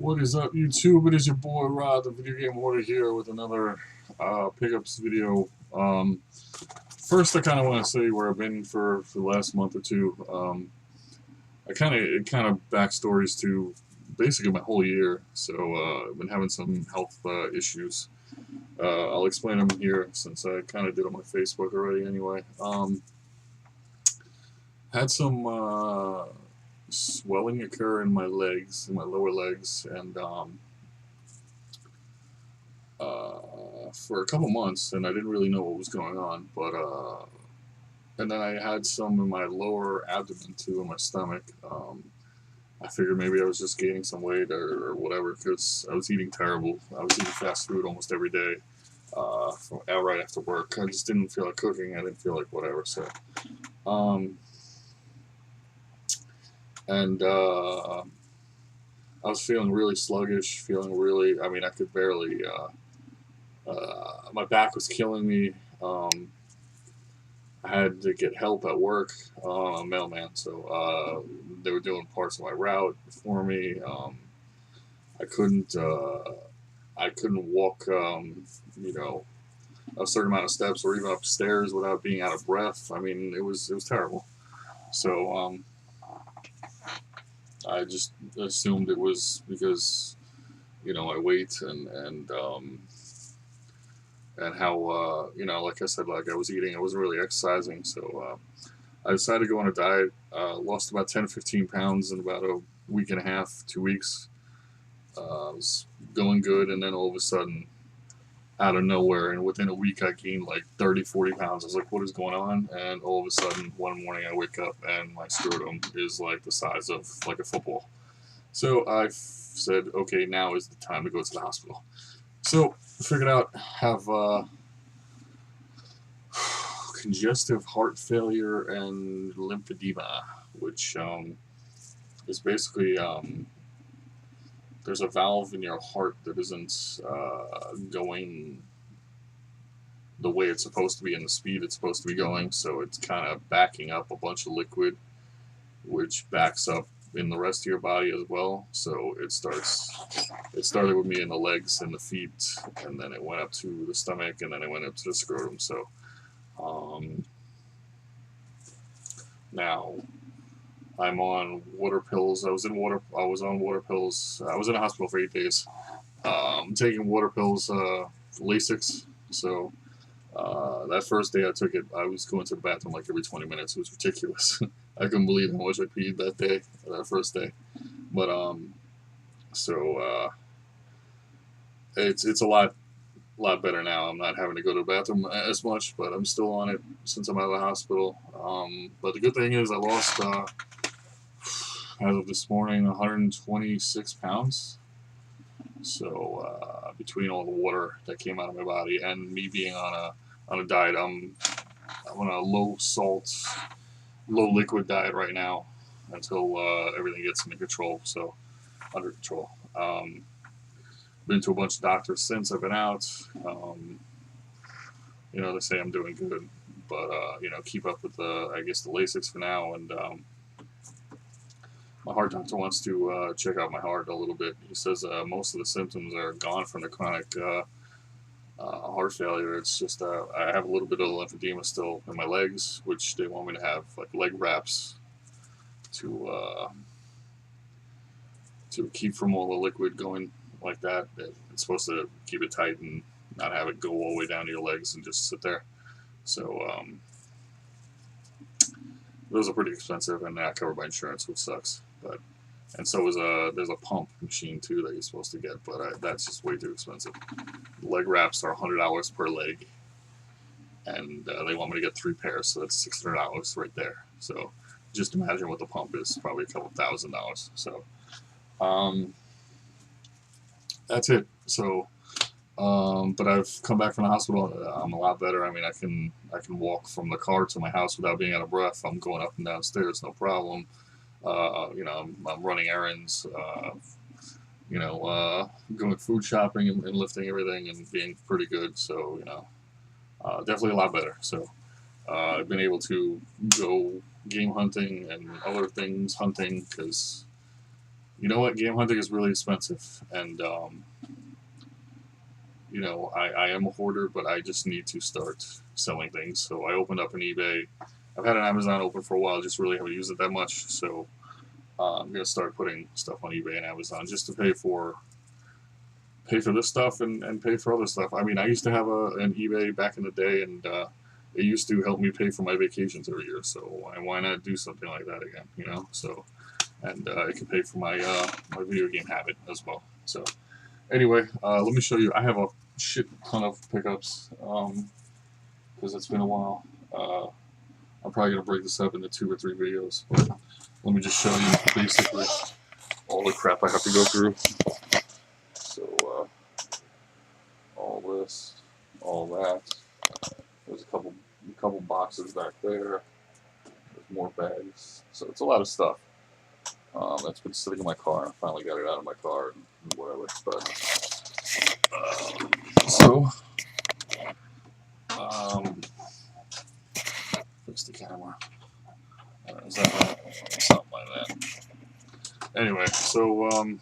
What is up, YouTube? It is your boy Rod, the video game hoarder, here with another pickups video. First, I kind of want to say where I've been for the last month or two. It kind of backstories to basically my whole year. So I've been having some health issues. I'll explain them here since I kind of did on my Facebook already. Anyway, had some swelling occur in my legs, in my lower legs, and for a couple months, and I didn't really know what was going on. But and then I had some in my lower abdomen too, in my stomach. I figured maybe I was just gaining some weight or whatever, because I was eating terrible. I was eating fast food almost every day, right after work. I just didn't feel like cooking. I didn't feel like whatever. So, and I was feeling really sluggish, I mean, I could barely, my back was killing me. I had to get help at work. I'm a mailman, so they were doing parts of my route for me. I couldn't, I couldn't walk, a certain amount of steps or even upstairs without being out of breath. I mean, it was terrible. So I just assumed it was because, my weight and how, like I said, like I was eating, I wasn't really exercising. So I decided to go on a diet, lost about 10 to 15 pounds in about a week and a half, 2 weeks. I was going good, and then all of a sudden, out of nowhere, and within a week, I gained like 30, 40 pounds. I was like, what is going on? And all of a sudden, one morning, I wake up, and my scrotum is like the size of like a football. So I said, okay, now is the time to go to the hospital. So I figured out I have congestive heart failure and lymphedema, which is basically there's a valve in your heart that isn't going the way it's supposed to be and the speed it's supposed to be going, so it's kind of backing up a bunch of liquid, which backs up in the rest of your body as well. So it started with me in the legs and the feet, and then it went up to the stomach, and then it went up to the scrotum. So now I'm on water pills. I was on water pills. I was in the hospital for 8 days. I'm taking water pills, Lasix. So that first day I took it, I was going to the bathroom like every 20 minutes. It was ridiculous. I couldn't believe how much I peed that day, that first day. But it's a lot better now. I'm not having to go to the bathroom as much, but I'm still on it since I'm out of the hospital. But the good thing is I lost, as of this morning, 126 pounds. So between all the water that came out of my body and me being on a diet, I'm on a low salt, low liquid diet right now until everything gets under control. Been to a bunch of doctors since I've been out. They say I'm doing good, but keep up with the Lasix for now. And my heart doctor wants to check out my heart a little bit. He says most of the symptoms are gone from the chronic heart failure. It's just I have a little bit of lymphedema still in my legs, which they want me to have like leg wraps to keep from all the liquid going like that. It's supposed to keep it tight and not have it go all the way down to your legs and just sit there. So those are pretty expensive and not covered by insurance, which sucks. And so is there's a pump machine too that you're supposed to get, but that's just way too expensive. Leg wraps are $100 per leg, and they want me to get 3 pairs, so that's $600 right there. So just imagine what the pump is, probably a couple $1,000s. So that's it. So but I've come back from the hospital. I'm a lot better. I mean, I can walk from the car to my house without being out of breath. I'm going up and down stairs, no problem. I'm running errands, going food shopping and lifting everything and being pretty good. So, definitely a lot better. So, I've been able to go game hunting and other things hunting because you know what, game hunting is really expensive, and you know, I am a hoarder, but I just need to start selling things. So I opened up an eBay. I've had an Amazon open for a while, just really haven't used it that much. So I'm gonna start putting stuff on eBay and Amazon just to pay for this stuff and pay for other stuff. I mean, I used to have an eBay back in the day, and it used to help me pay for my vacations every year. So why not do something like that again? You know, so and it can pay for my video game habit as well. So anyway, let me show you. I have a shit ton of pickups because it's been a while. I'm probably gonna break this up into 2 or 3 videos, but let me just show you basically all the crap I have to go through. So all this, all that. There's a couple boxes back there. There's more bags. So it's a lot of stuff. That's been sitting in my car. I finally got it out of my car and whatever. But fix the camera. Is that right? Something like that. Anyway, so I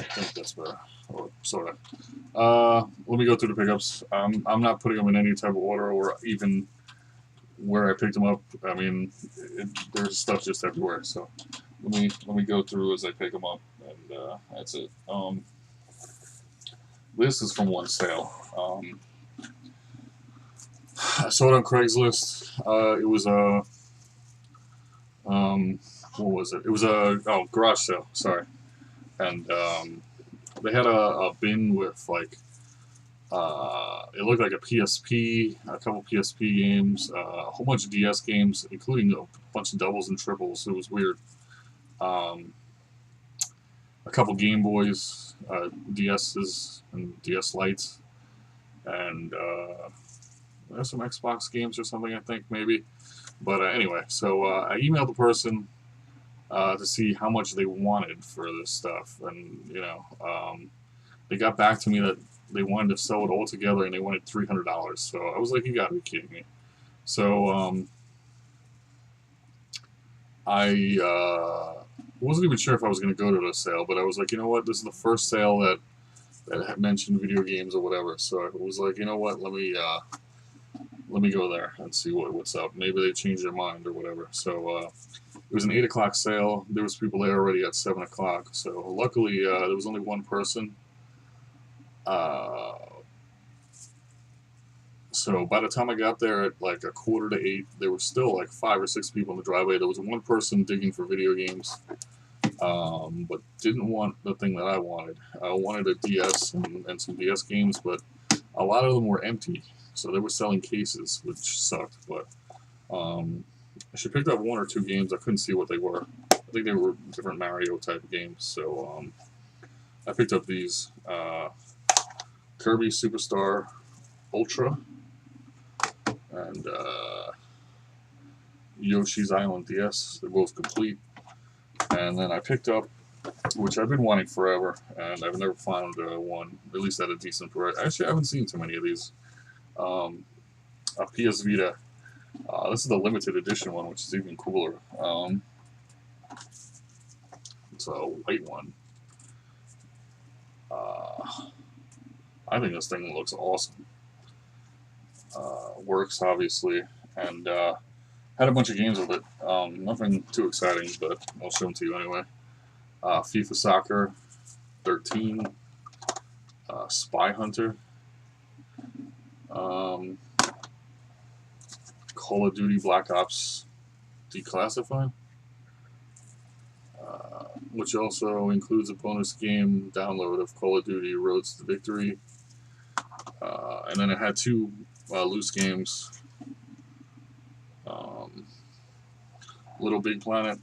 think that's better, or sort of. Let me go through the pickups. I'm not putting them in any type of order or even where I picked them up. I mean, there's stuff just everywhere. So let me go through as I pick them up, and that's it. This is from one sale. I saw it on Craigslist. It was a what was it? It was a garage sale. Sorry, and they had a bin with like it looked like a PSP, a couple PSP games, a whole bunch of DS games, including a bunch of doubles and triples. It was weird. A couple Game Boys, DSs, and DS Lites, and there's some Xbox games or something, I think, maybe. But anyway, so I emailed the person to see how much they wanted for this stuff, and you know, they got back to me that they wanted to sell it all together, and they wanted $300. So I was like, "You gotta be kidding me!" So I wasn't even sure if I was going to go to the sale, but I was like, you know what? This is the first sale that had mentioned video games or whatever. So I was like, you know what? Let me go there and see what's up. Maybe they changed their mind or whatever. So it was an 8 o'clock sale. There was people there already at 7 o'clock. So luckily there was only one person. So by the time I got there at like 7:45, there were still like 5 or 6 people in the driveway. There was one person digging for video games, but didn't want the thing that I wanted. I wanted a DS and some DS games, but a lot of them were empty. So they were selling cases, which sucked. But she picked up 1 or 2 games. I couldn't see what they were. I think they were different Mario type of games. So I picked up these Kirby Superstar Ultra and Yoshi's Island DS. They're both complete. And then I picked up, which I've been wanting forever, and I've never found one, at least at a decent price. Actually, I haven't seen too many of these. A PS Vita. This is the limited edition one, which is even cooler. It's a white one. I think this thing looks awesome. Works, obviously, and had a bunch of games with it. Nothing too exciting, but I'll show them to you anyway. FIFA Soccer 13, Spy Hunter, Call of Duty Black Ops Declassified, which also includes a bonus game download of Call of Duty Roads to Victory. And then it had 2 loose games. Little Big Planet,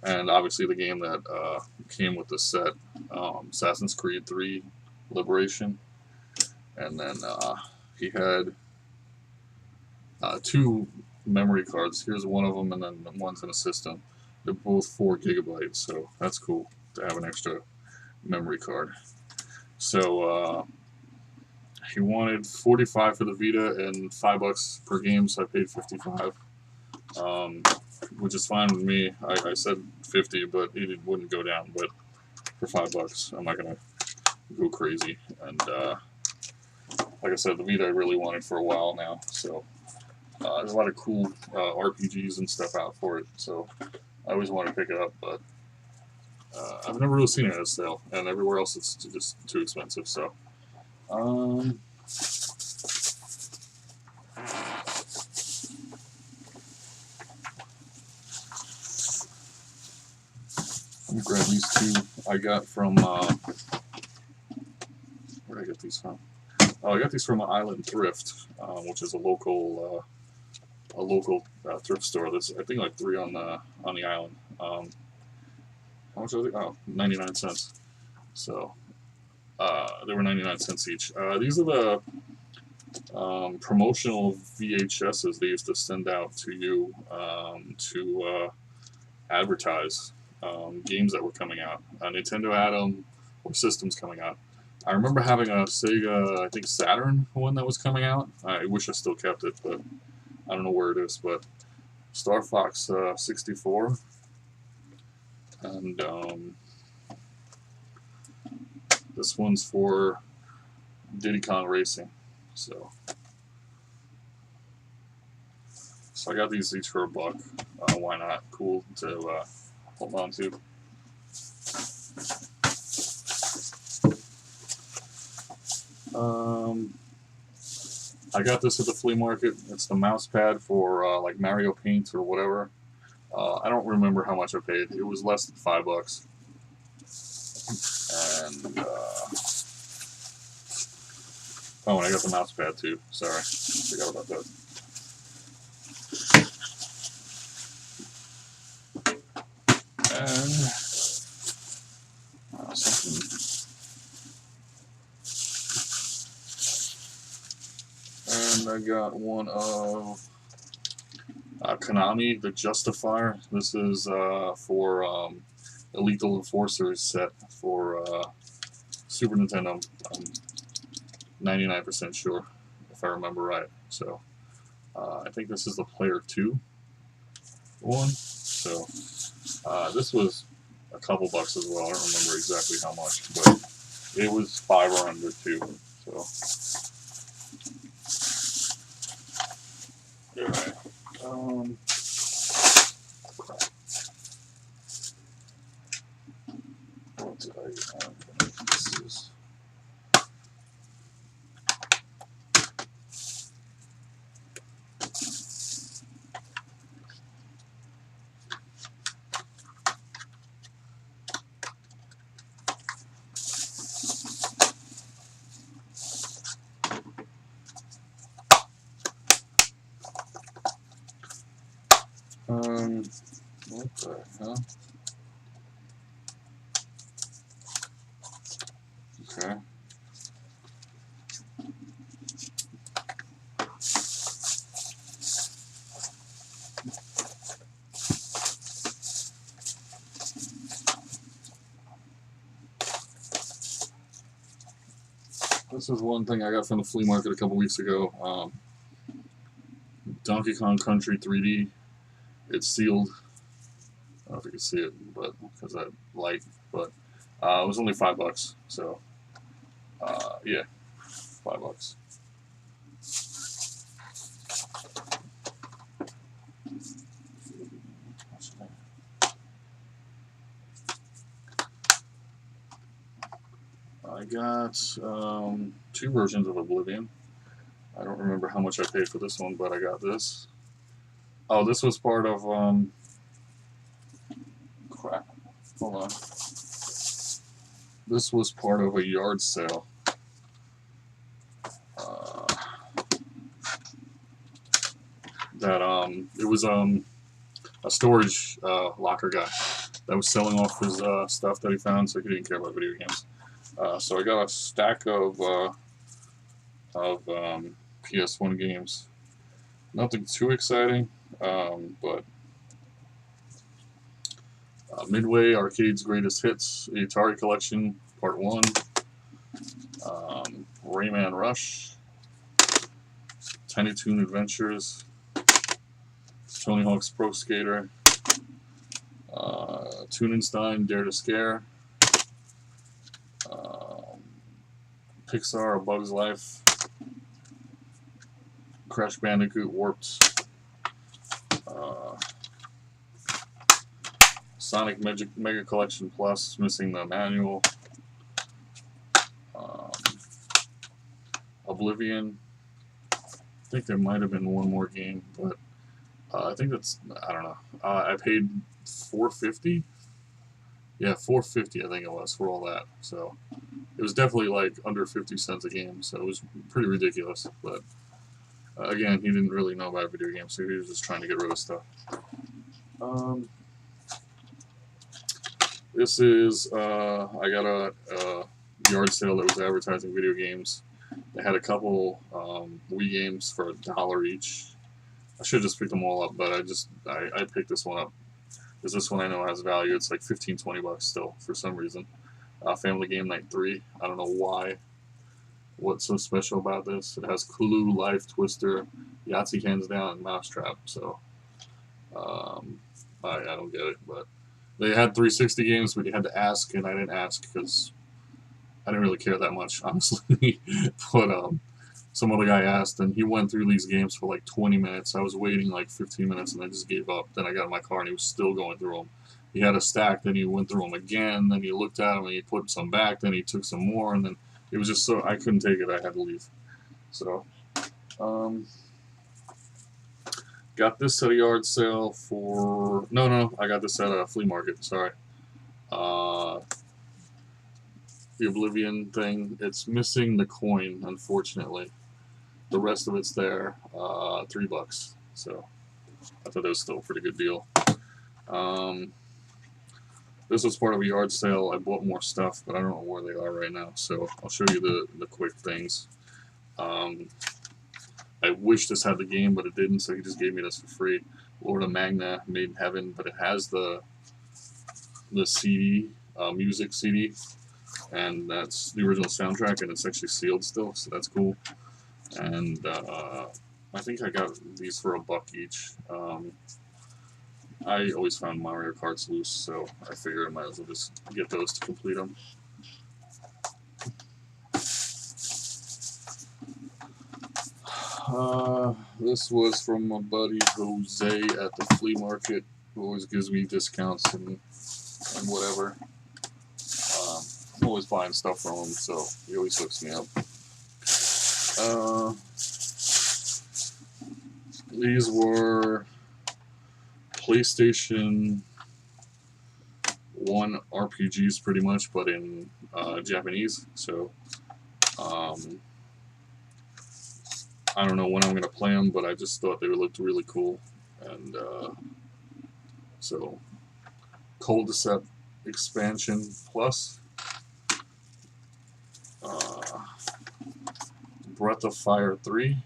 and obviously the game that came with the set, Assassin's Creed 3 Liberation. And then he had 2 memory cards. Here's one of them, and then one's in a system. They're both 4 gigabytes, so that's cool to have an extra memory card. So he wanted $45 for the Vita and $5 per game, so I paid $55. which is fine with me. I said 50, but it wouldn't go down. But for $5, I'm not gonna go crazy. And like I said, the Vita I really wanted for a while now. So there's a lot of cool RPGs and stuff out for it. So I always want to pick it up, but I've never really seen it at a sale, and everywhere else it's just too expensive. So. Let me grab these two I got from, where did I get these from? Oh, I got these from Island Thrift, which is a local thrift store. There's, I think, like 3 on the island. How much are they? Oh, 99 cents. So, they were 99 cents each. These are the promotional VHSs they used to send out to you to advertise games that were coming out. Nintendo had them, or systems coming out. I remember having a Sega, I think Saturn one that was coming out. I wish I still kept it, but I don't know where it is. But Star Fox 64, and this one's for Diddy Kong Racing. So I got these each for $1. Why not? Cool to hold on to. I got this at the flea market. It's the mouse pad for like Mario Paint or whatever. I don't remember how much I paid. It was less than $5. And oh, and I got the mouse pad too. Sorry, forgot about that. And something. And I got one of Konami, the Justifier. This is for Illegal Enforcers set for Super Nintendo. I'm 99% sure, if I remember right. So I think this is the Player 2 one. So this was a couple bucks as well. I don't remember exactly how much, but it was 5 or under too. So alright. Crap. What did I have? This is. What the hell? Okay. This is one thing I got from the flea market a couple weeks ago. Donkey Kong Country 3D. It's sealed. I don't know if you can see it, but because that light. But it was only $5. So yeah, $5. I got 2 versions of Oblivion. I don't remember how much I paid for this one, but I got this. Oh, this was part of crap. Hold on. This was part of a yard sale. It was a storage locker guy that was selling off his stuff that he found, so he didn't care about video games. So I got a stack of PS1 games. Nothing too exciting, but Midway Arcade's Greatest Hits, Atari Collection, Part 1, Rayman Rush, Tiny Toon Adventures, Tony Hawk's Pro Skater, Tunenstein, Dare to Scare, Pixar, A Bug's Life, Crash Bandicoot, Warped, Sonic Mega Collection Plus, missing the manual, Oblivion. I think there might have been one more game, but I think that's, I don't know. I paid $4.50. Yeah, $4.50 I think it was for all that. So it was definitely like under 50 cents a game. So it was pretty ridiculous. But again, he didn't really know about video games, so he was just trying to get rid of stuff. This is I got a yard sale that was advertising video games. They had a couple Wii games for $1 each. I should have just picked them all up, but I picked this one up because this one I know has value. It's like $15-20 still for some reason. Family Game Night 3. I don't know why. What's so special about this? It has Clue, Life, Twister, Yahtzee Hands Down, and Mousetrap. So I don't get it, but they had 360 games, but you had to ask, and I didn't ask because I didn't really care that much, honestly. But some other guy asked, and he went through these games for like 20 minutes. I was waiting like 15 minutes, and I just gave up. Then I got in my car, and he was still going through them. He had a stack, then he went through them again, then he looked at them, and he put some back, then he took some more, and then it was just so, I couldn't take it. I had to leave. So, got this at a yard sale for, no, I got this at a flea market, sorry. The Oblivion thing, it's missing the coin, unfortunately. The rest of it's there, $3. So I thought that was still a pretty good deal. This was part of a yard sale. I bought more stuff, but I don't know where they are right now. So I'll show you the quick things. I wish this had the game, but it didn't, so he just gave me this for free. Lord of Magna, Made in Heaven, but it has the CD, music CD, and that's the original soundtrack, and it's actually sealed still, so that's cool. And I think I got these for $1 each. I always found Mario Karts loose, so I figured I might as well just get those to complete them. This was from my buddy Jose at the flea market, who always gives me discounts and whatever. I'm always buying stuff from him, so he always hooks me up. These were PlayStation 1 RPGs pretty much, but in Japanese, so I don't know when I'm going to play them, but I just thought they looked really cool. And so Cul-de-sac Expansion Plus, Breath of Fire 3,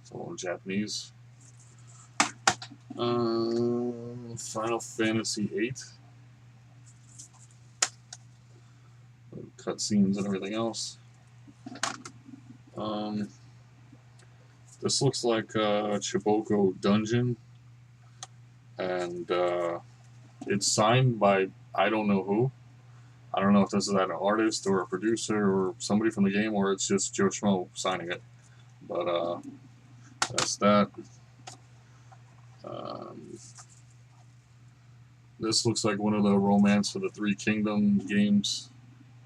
it's all in Japanese, Final Fantasy 8, cutscenes and everything else. This looks like a Chiboko Dungeon, and it's signed by I don't know who. I don't know if this is an artist or a producer or somebody from the game, or it's just Joe Schmo signing it. But that's that. This looks like one of the Romance of the Three Kingdoms games.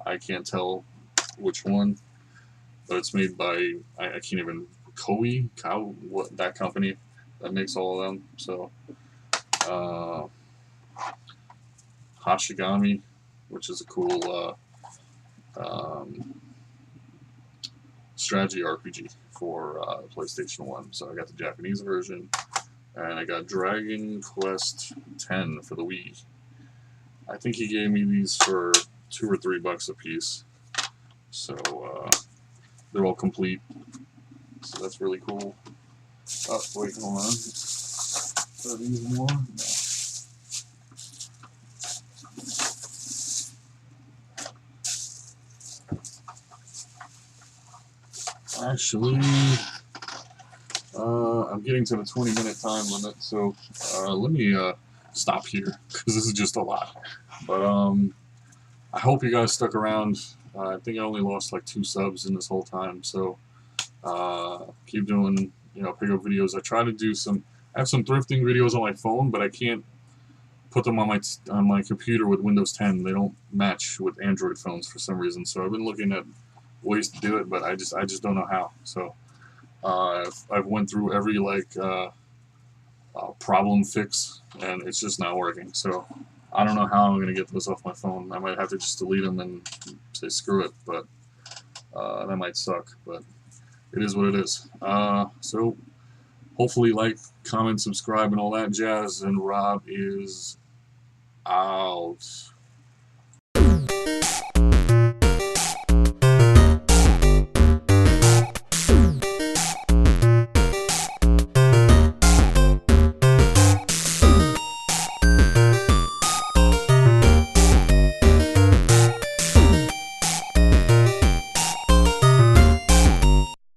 I can't tell which one, but it's made by I can't even what that company that makes all of them. So Hashigami, which is a cool strategy RPG for PlayStation 1. So I got the Japanese version, and I got Dragon Quest X for the Wii. I think he gave me these for $2 or $3 a piece. So they're all complete. So that's really cool. Oh, wait, hold on. Are these more? No. Actually, I'm getting to the 20-minute time limit, so let me stop here because this is just a lot. But I hope you guys stuck around. I think I only lost like 2 subs in this whole time, so keep doing, pickup videos. I try to do I have some thrifting videos on my phone, but I can't put them on my computer with Windows 10. They don't match with Android phones for some reason. So I've been looking at ways to do it, but I just don't know how. So I've went through every problem fix, and it's just not working. So I don't know how I'm gonna get those off my phone. I might have to just delete them and say screw it, but that might suck. But it is what it is. So hopefully like, comment, subscribe, and all that jazz. And Rob is out.